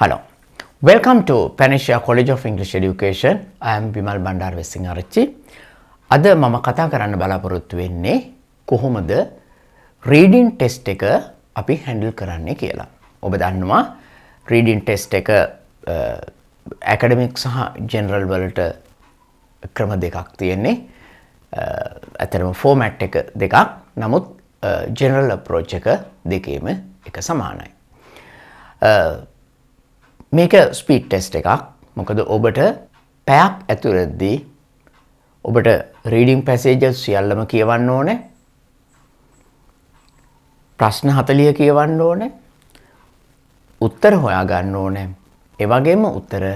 Hello. Welcome to Panisha College of English Education. I am Bimal Bandar Wesingarachchi. අද මම කතා කරන්න බලාපොරොත්තු වෙන්නේ කොහොමද reading test එක අපි handle කරන්නේ කියලා. ඔබ දන්නවා reading test එක academic සහ general වලට ක්‍රම දෙකක් තියෙන්නේ. ඇත්තටම format එක දෙකක්. නමුත් general approach එක දෙකේම එක සමානයි. මේක ස්පීඩ් ටෙස්ට් එකක්. මොකද ඔබට පැයක් ඇතුළතදී ඔබට රීඩින් පැසේජස් සියල්ලම කියවන්න ඕනේ. ප්‍රශ්න 40 කියවන්න ඕනේ. උත්තර හොයා ගන්න ඕනේ. ඒ වගේම උත්තර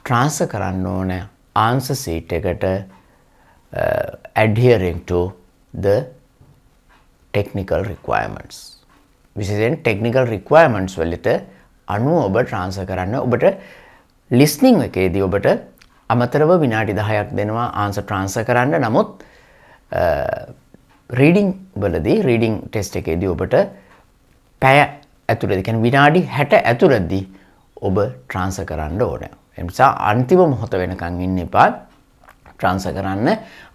ට්‍රාන්ස්ෆර් කරන්න ඕනේ ආන්සර් සීට් එකට adhering to the technical requirements. විශේෂයෙන් technical requirements වලට අනුව ඔබ ට්‍රාන්ස්ෆර් කරන්න. ඔබට listening එකේදී ඔබට අමතරව විනාඩි 10ක් දෙනවා ආන්සර් ට්‍රාන්ස්ෆර් කරන්න. නමුත් reading වලදී reading test එකේදී ඔබට පැය ඇතුළතදී කියන්නේ විනාඩි 60 ඇතුළතදී ඔබ ට්‍රාන්ස්ෆර් කරන්න ඕනේ. ඒ නිසා අන්තිම මොහොත වෙනකන් ඉන්න එපා. ට්‍රාන්ස්ෆර් කරන්න.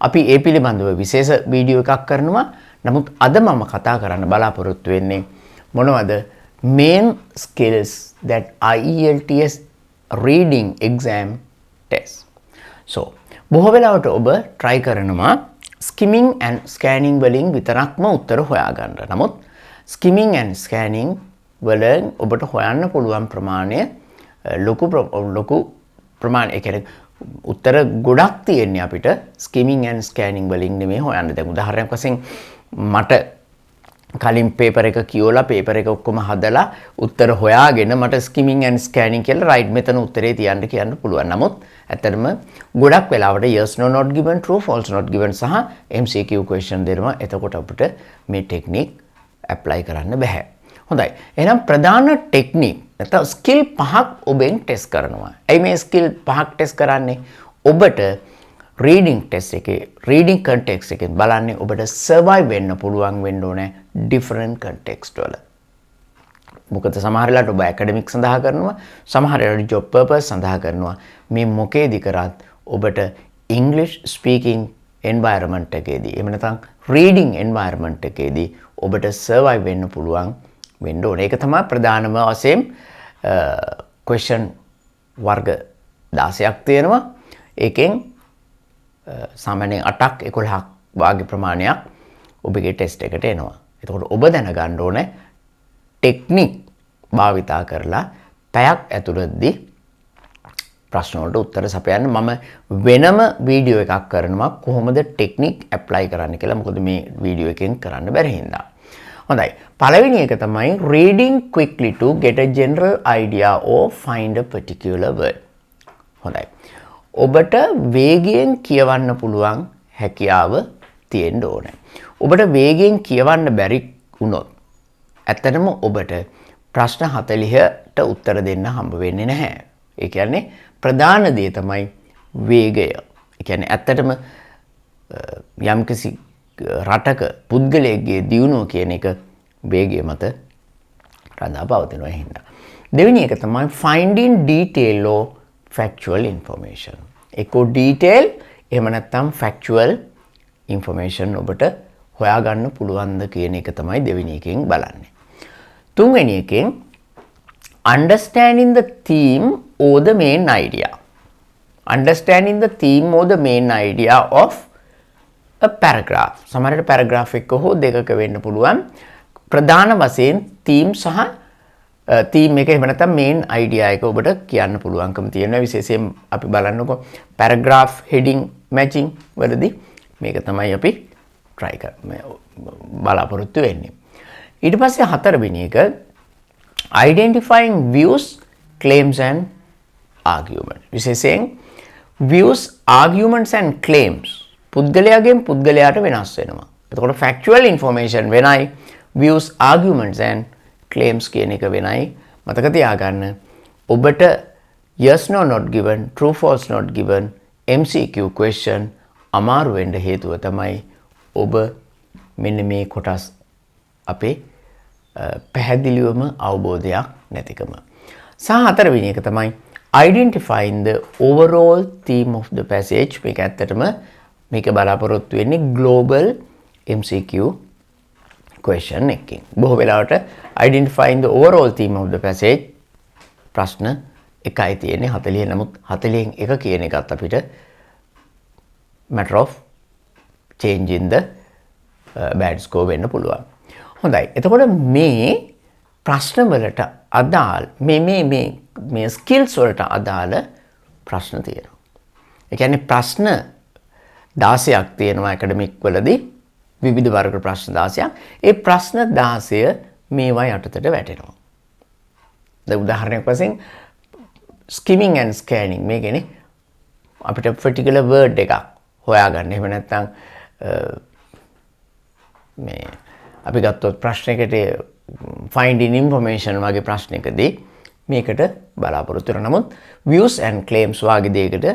අපි ඒ පිළිබඳව විශේෂ වීඩියෝ එකක් කරනවා. නමුත් අද මම කතා කරන්න බලාපොරොත්තු වෙන්නේ මොනවද? main skills that IELTS reading exam test. So, බොහෝ වෙලාවට ඔබ try කරනවා skimming and scanning වලින් විතරක්ම උත්තර හොයාගන්න. නමුත් skimming and scanning වලින් ඔබට හොයන්න පුළුවන් ප්‍රමාණය ලොකු ප්‍රමාණය කියන්නේ උත්තර ගොඩක් තියෙන්නේ අපිට skimming and scanning වලින් නෙමෙයි හොයන්න. දැන් උදාහරණයක් වශයෙන් මට කලින් පේපර් එක කියවලා පේපර් එක ඔක්කොම හදලා උත්තර හොයාගෙන මට skimming and scanning කියලා right මෙතන උත්තරේ තියන්න කියන්න පුළුවන්. නමුත් ඇත්තටම ගොඩක් වෙලාවට yes no not given true false not given සහ MCQ question දෙනවා. එතකොට අපිට මේ ටෙක්නික් apply කරන්න බෑ. හොඳයි. එහෙනම් ප්‍රධාන ටෙක්නික් නැත්නම් ස්කිල් පහක් ඔබෙන් ටෙස්ට් කරනවා. ඇයි මේ ස්කිල් පහක් ටෙස්ට් කරන්නේ? ඔබට reading test එකේ reading context එකෙන් බලන්නේ ඔබට survive වෙන්න පුළුවන් වෙන්න ඕනේ different context වල. මොකද සමහර වෙලාවට ඔබ academic සඳහා කරනවා, සමහර වෙලාවට job purpose සඳහා කරනවා. මේ මොකේදී කරත් ඔබට English speaking environment එකේදී එහෙම නැත්නම් reading environment එකේදී ඔබට survive වෙන්න පුළුවන් වෙන්න ඕනේ. ඒක තමයි ප්‍රධානම වශයෙන් question වර්ග 16ක් තියෙනවා. ඒකෙන් සාමාන්‍යයෙන් 8ක් 11ක් වාගේ ප්‍රමාණයක් ඔබගේ ටෙස්ට් එකට එනවා. එතකොට ඔබ දැනගන්න ඕනේ ටෙක්නික් භාවිතා කරලා පැයක් ඇතුළතදී ප්‍රශ්න වලට උත්තර සපයන්න. මම වෙනම වීඩියෝ එකක් කරනවා කොහොමද ටෙක්නික් ඇප්ලයි කරන්න කියලා. මොකද මේ වීඩියෝ එකෙන් කරන්න බැරි හින්දා. හොඳයි. පළවෙනි එක තමයි reading quickly to get a general idea or find a particular word. හොඳයි. ඔබට වේගයෙන් කියවන්න පුළුවන් හැකියාව තියෙන්න ඕනේ. ඔබට වේගයෙන් කියවන්න බැරි වුණොත් ඇත්තටම ඔබට ප්‍රශ්න 40ට උත්තර දෙන්න හම්බ වෙන්නේ නැහැ. ඒ කියන්නේ ප්‍රධාන දේ තමයි වේගය. ඒ කියන්නේ ඇත්තටම යම්කිසි රටක පුද්ගලයෙක්ගේ දියුණුව කියන එක වේගය මත රඳා පවතිනවා හින්දා. දෙවෙනි එක තමයි finding detail or factual information. එක්කෝ detail එහෙම නැත්නම් factual information ඔබට හොයාගන්න පුළුවන්ද කියන එක තමයි දෙවෙනි එකෙන් බලන්නේ. තුන්වෙනි එකෙන් understanding the theme or the main idea. Understanding the theme or the main idea of a paragraph. සමහරවිට paragraph එක හෝ දෙකක වෙන්න පුළුවන්. ප්‍රධාන වශයෙන් theme සහ theme එක එහෙම නැත්නම් main idea එක ඔබට කියන්න පුළුවන්කම තියෙනවා. විශේෂයෙන් අපි බලන්නකො paragraph heading matching වලදී මේක තමයි අපි try බලාපොරොත්තු වෙන්නේ. ඊට පස්සේ හතරවෙනි එක identifying views, claims and arguments. විශේෂයෙන් views, arguments and claims පුද්ගලයාගෙන් පුද්ගලයාට වෙනස් වෙනවා. එතකොට factual information වෙනයි, views, arguments and claims කියන එක වෙනයි. මතක තියාගන්න. ඔබට yes no not given, true false not given, MCQ question අමාරු වෙන්න හේතුව තමයි ඔබ මෙන්න මේ කොටස් අපේ පැහැදිලිවම අවබෝධයක් නැතිකම. සහ හතරවෙනි එක තමයි identifying the overall theme of the passage. මේක ඇත්තටම මේක බලාපොරොත්තු වෙන්නේ global MCQ question එකකින්. බොහෝ වෙලාවට identifying the overall theme of the passage ප්‍රශ්න එකයි තියෙන්නේ 40. නමුත් 40න් එක කියන එකත් අපිට matter of changing the bad score වෙන්න පුළුවන්. හොඳයි. එතකොට මේ ප්‍රශ්න වලට අදාළ මේ ස්කිල්ස් වලට අදාළ ප්‍රශ්න තියෙනවා. ඒ කියන්නේ ප්‍රශ්න 16ක් තියෙනවා ඇකඩමික් වලදී විවිධ වර්ග ප්‍රශ්න 16ක්. ඒ ප්‍රශ්න 16 මේවා යටතට වැටෙනවා. දැන් උදාහරණයක් වශයෙන් skimming and scanning මේ කියන්නේ අපිට particular word එකක් හොයාගන්න. එහෙම නැත්නම් මේ අපි ගත්තොත් ප්‍රශ්නයකට finding information වගේ ප්‍රශ්නයකදී මේකට බලාපොරොත්තු වෙනවා. නමුත් views and claims වගේ දෙයකට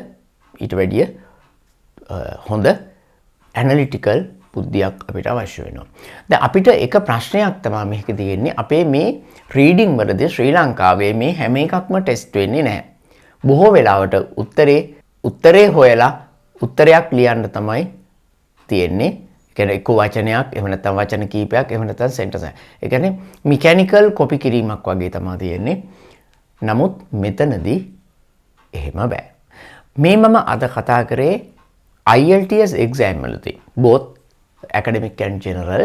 ඊට වැඩිය හොඳ analytical බුද්ධියක් අපිට අවශ්‍ය වෙනවා. දැන් අපිට එක ප්‍රශ්නයක් තමයි මේක තියෙන්නේ. අපේ මේ රීඩින් වලදී ශ්‍රී ලංකාවේ මේ හැම එකක්ම ටෙස්ට් වෙන්නේ නැහැ. බොහෝ වෙලාවට උත්තරේ හොයලා උත්තරයක් ලියන්න තමයි තියෙන්නේ. ඒ කියන්නේ එක්ක වචනයක්, එහෙම නැත්නම් වචන කීපයක්, එහෙම නැත්නම් සෙන්ටෙන්ස් එකක්. ඒ කියන්නේ මෙකැනිකල් කොපි කිරීමක් වගේ තමයි තියෙන්නේ. නමුත් මෙතනදී එහෙම බෑ. මේ මම අද කතා කරේ IELTS exam වලදී both academic and general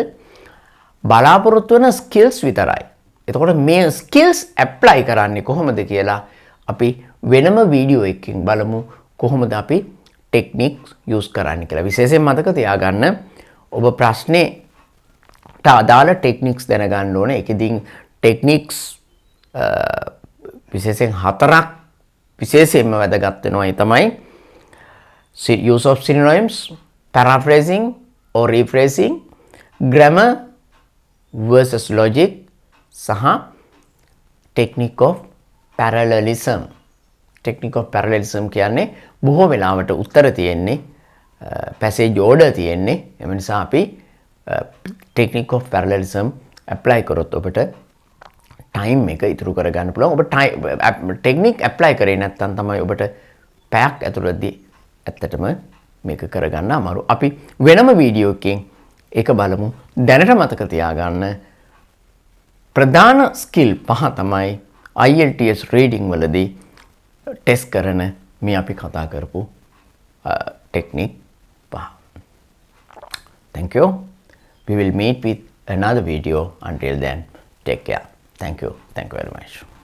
බලාපොරොත්තු වෙන skills විතරයි. එතකොට මේ skills apply කරන්නේ කොහොමද කියලා අපි වෙනම වීඩියෝ එකකින් බලමු කොහොමද අපි techniques use කරන්නේ කියලා. විශේෂයෙන් මතක තියාගන්න ඔබ ප්‍රශ්නේට අදාළ techniques දැනගන්න ඕනේ. ඒකෙදී techniques විශේෂයෙන් 4ක් විශේෂයෙන්ම වැදගත් වෙනවා. ඒ තමයි use of synonyms, paraphrasing or rephrasing, grammar versus logic සහ technique of parallelism. Technique of parallelism කියන්නේ බොහෝ වෙලාවට උත්තර තියෙන්නේ passage order තියෙන්නේ. ඒ නිසා අපි technique of parallelism apply කරොත් ඔබට time එක ඉතුරු කරගන්න පුළුවන්. ඔබ technique apply කරේ නැත්නම් තමයි ඔබට පැයක් ඇතුළතදී ඇත්තටම මේක කරගන්න අමාරු. අපි වෙනම වීඩියෝ එකකින් ඒක බලමු. දැනට මතක තියාගන්න ප්‍රධාන ස්කිල් 5 තමයි IELTS reading වලදී ටෙස්ට් කරන මේ අපි කතා කරපු technique 5. Thank you. We will meet with another video. Until then, take care. Thank you. Thank you very much.